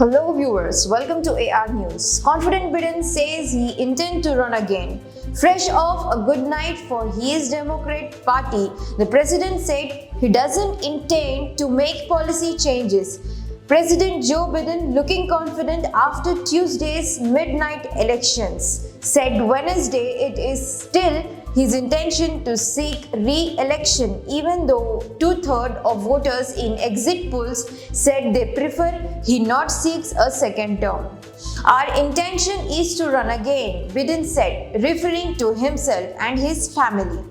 Hello viewers, welcome to AR News. Confident Biden says he intends to run again. Fresh off a good night for his Democrat Party, the president said he doesn't intend to make policy changes. President Joe Biden, looking confident after Tuesday's midnight elections, said Wednesday it is still his intention to seek re-election, even though two-thirds of voters in exit polls said they prefer he not seeks a second term. Our intention is to run again, Biden said, referring to himself and his family.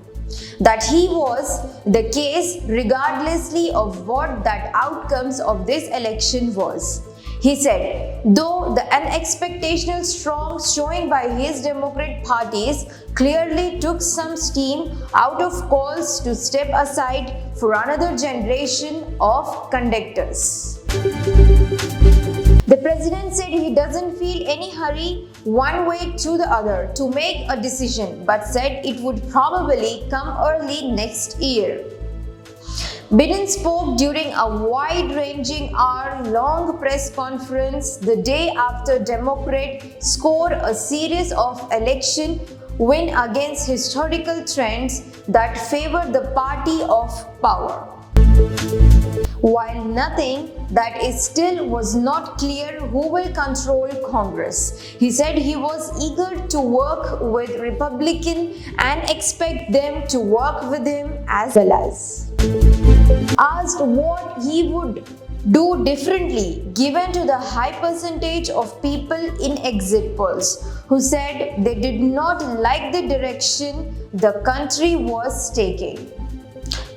That he was the case regardlessly of what that outcomes of this election was. He said, though the unexpected strong showing by his Democrat parties clearly took some steam out of calls to step aside for another generation of conductors. The president said he doesn't feel any hurry one way to the other to make a decision, but said it would probably come early next year. Biden spoke during a wide-ranging hour-long press conference the day after Democrats scored a series of election wins against historical trends that favor the party of power. While nothing that is still was not clear who will control Congress, he said he was eager to work with Republicans and expect them to work with him as well as. Asked what he would do differently given to the high percentage of people in exit polls who said they did not like the direction the country was taking,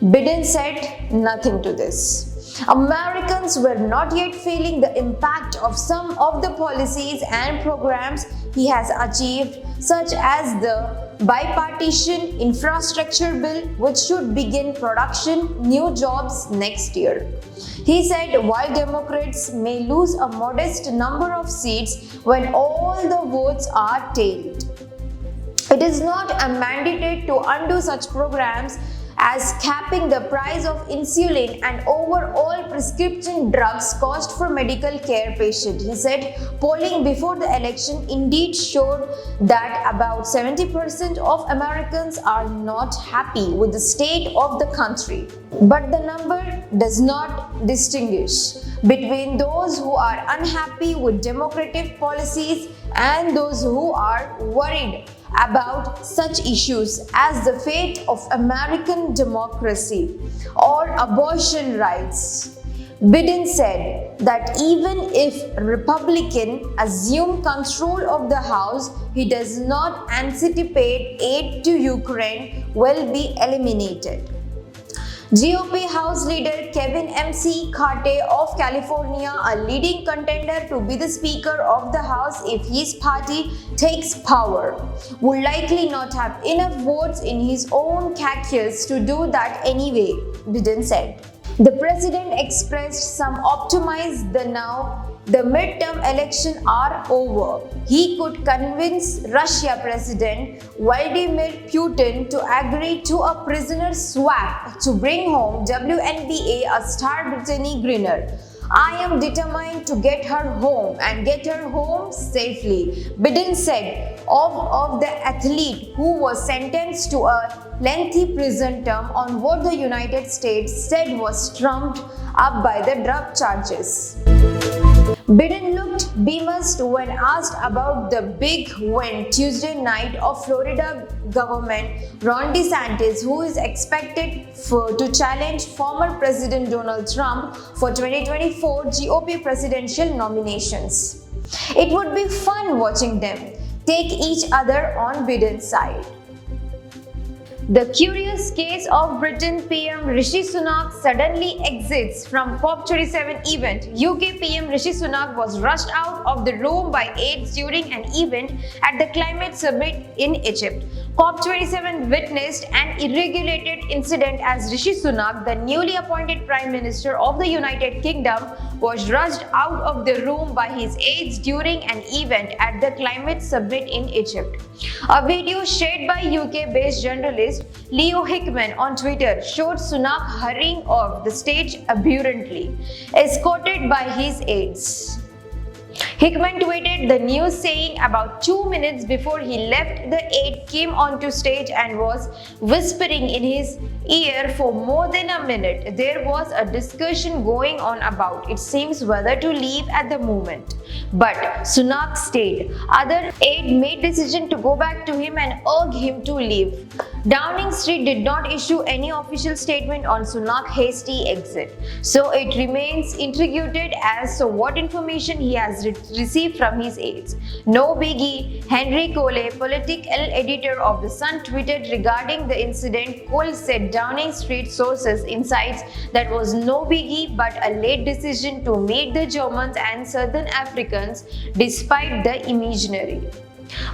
Biden said nothing to this. Americans were not yet feeling the impact of some of the policies and programs he has achieved, such as the bipartisan infrastructure bill, which should begin production new jobs next year. He said while Democrats may lose a modest number of seats when all the votes are tallied, it is not a mandate to undo such programs as capping the price of insulin and overall prescription drugs cost for medical care patients. He said polling before the election indeed showed that about 70% of Americans are not happy with the state of the country. But the number does not distinguish between those who are unhappy with democratic policies and those who are worried about such issues as the fate of American democracy or abortion rights. Biden said that even if Republicans assume control of the House, he does not anticipate aid to Ukraine will be eliminated. GOP House Leader Kevin McCarthy of California, a leading contender to be the Speaker of the House if his party takes power, would likely not have enough votes in his own caucus to do that anyway, Biden said. The president expressed some optimism that now the midterm elections are over, he could convince Russia President Vladimir Putin to agree to a prisoner swap to bring home WNBA star Brittany Griner. I am determined to get her home and get her home safely, Biden said of the athlete who was sentenced to a lengthy prison term on what the United States said was trumped up by the drug charges. Biden looked bemused when asked about the big win Tuesday night of Florida Governor Ron DeSantis, who is expected to challenge former President Donald Trump for 2024 GOP presidential nominations. It would be fun watching them take each other on Biden's side. The curious case of Britain PM Rishi Sunak suddenly exits from COP27 event. UK PM Rishi Sunak was rushed out of the room by aides during an event at the climate summit in Egypt. COP27 witnessed an irregulated incident as Rishi Sunak, the newly appointed Prime Minister of the United Kingdom, was rushed out of the room by his aides during an event at the climate summit in Egypt. A video shared by UK-based journalist Leo Hickman on Twitter showed Sunak hurrying off the stage aberrantly, escorted by his aides. Hickman tweeted the news saying about 2 minutes before he left, the aide came onto stage and was whispering in his ear for more than a minute. There was a discussion going on about, it seems, whether to leave at the moment. But Sunak stayed. Other aide made decision to go back to him and urge him to leave. Downing Street did not issue any official statement on Sunak's hasty exit, so it remains intrigued as to what information he has received from his aides. No biggie. Henry Cole, political editor of The Sun, tweeted regarding the incident. Cole said Downing Street sources insights that was no biggie but a late decision to meet the Germans and Southern Africans despite the imaginary.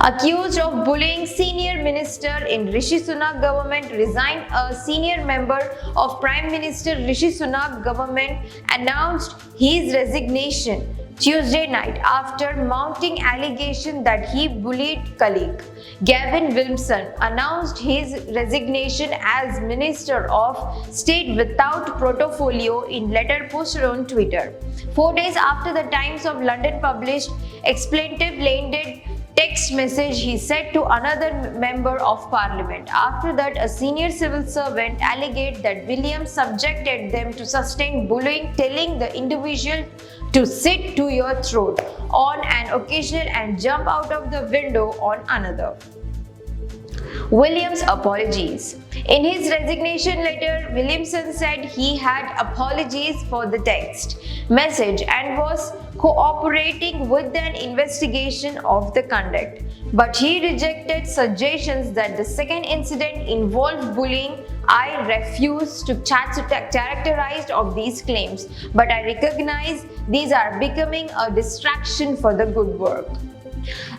Accused of bullying senior minister in Rishi Sunak government resigned, a senior member of Prime Minister Rishi Sunak government announced his resignation Tuesday night after mounting allegation that he bullied colleague. Gavin Williamson announced his resignation as Minister of State without portfolio in letter posted on Twitter. 4 days after the Times of London published explaintive-landed text message he said to another member of parliament. After that, a senior civil servant alleged that Williams subjected them to sustained bullying, telling the individual to sit to your throat on an occasion and jump out of the window on another. Williams' apologies. In his resignation letter, Williamson said he had apologized for the text message and was cooperating with an investigation of the conduct. But he rejected suggestions that the second incident involved bullying. I refuse to characterize of these claims, but I recognize these are becoming a distraction for the good work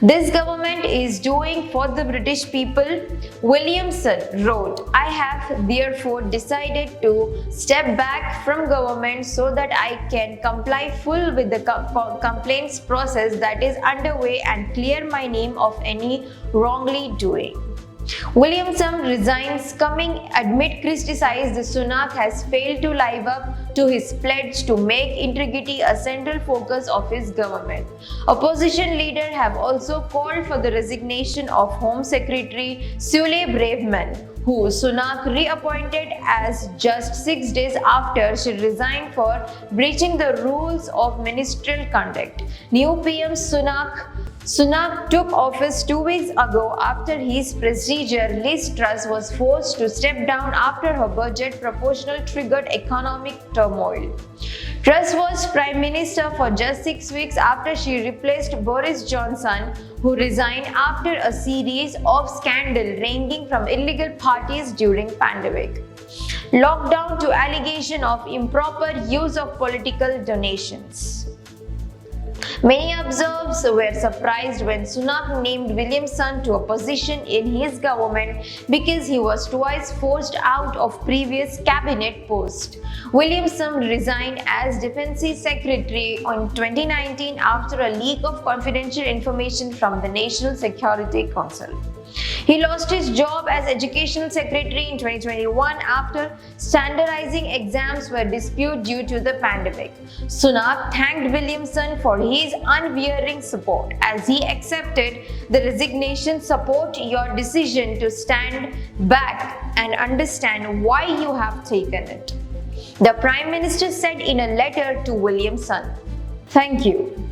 this government is doing for the British people. Williamson wrote, I have therefore decided to step back from government so that I can comply full with the complaints process that is underway and clear my name of any wrongly doing. Williamson resigns coming amid criticized the Sunak has failed to live up to his pledge to make integrity a central focus of his government. Opposition leaders have also called for the resignation of Home Secretary Suella Braverman, who Sunak reappointed as just 6 days after she resigned for breaching the rules of ministerial conduct. New PM Sunak took office 2 weeks ago after his predecessor Liz Truss was forced to step down after her budget proposal triggered economic turmoil. Truss was Prime Minister for just 6 weeks after she replaced Boris Johnson, who resigned after a series of scandals ranging from illegal parties during pandemic, lockdown to allegation of improper use of political donations. Many observers were surprised when Sunak named Williamson to a position in his government because he was twice forced out of previous cabinet post. Williamson resigned as Defence Secretary in 2019 after a leak of confidential information from the National Security Council. He lost his job as Education Secretary in 2021 after standardizing exams were disputed due to the pandemic. Sunak thanked Williamson for his unwearying support as he accepted the resignation. Support your decision to stand back and understand why you have taken it, the Prime Minister said in a letter to Williamson. Thank you.